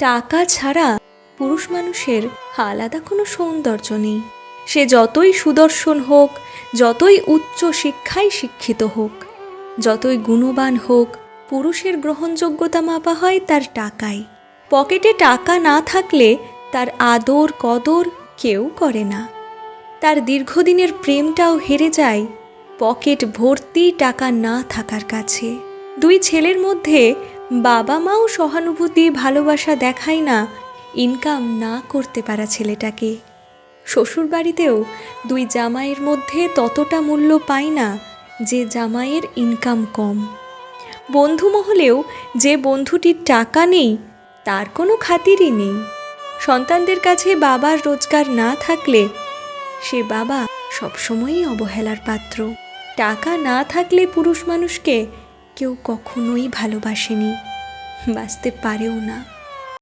টাকা ছাড়া পুরুষ মানুষের আলাদা কোনো সৌন্দর্য নেই। সে যতই সুদর্শন হোক, যতই উচ্চ শিক্ষায় শিক্ষিত হোক, যতই গুণবান হোক, পুরুষের গ্রহণযোগ্যতা মাপা হয় তার টাকায়। পকেটে টাকা না থাকলে তার আদর কদর কেউ করে না। তার দীর্ঘদিনের প্রেমটাও হেরে যায় পকেট ভর্তি টাকা না থাকার কাছে। দুই ছেলের মধ্যে বাবা মাও সহানুভূতি ভালোবাসা দেখায় না ইনকাম না করতে পারা ছেলেটাকে। শ্বশুরবাড়িতেও দুই জামাইয়ের মধ্যে ততটা মূল্য পায় না যে জামাইয়ের ইনকাম কম। বন্ধু মহলেও যে বন্ধুটির টাকা নেই তার কোনো খাতিরই নেই। সন্তানদের কাছে বাবার রোজগার না থাকলে সে বাবা সবসময়ই অবহেলার পাত্র। টাকা না থাকলে পুরুষ মানুষকে কেউ কখনোই ভালোবাসেনি, বাঁচতে পারেও না।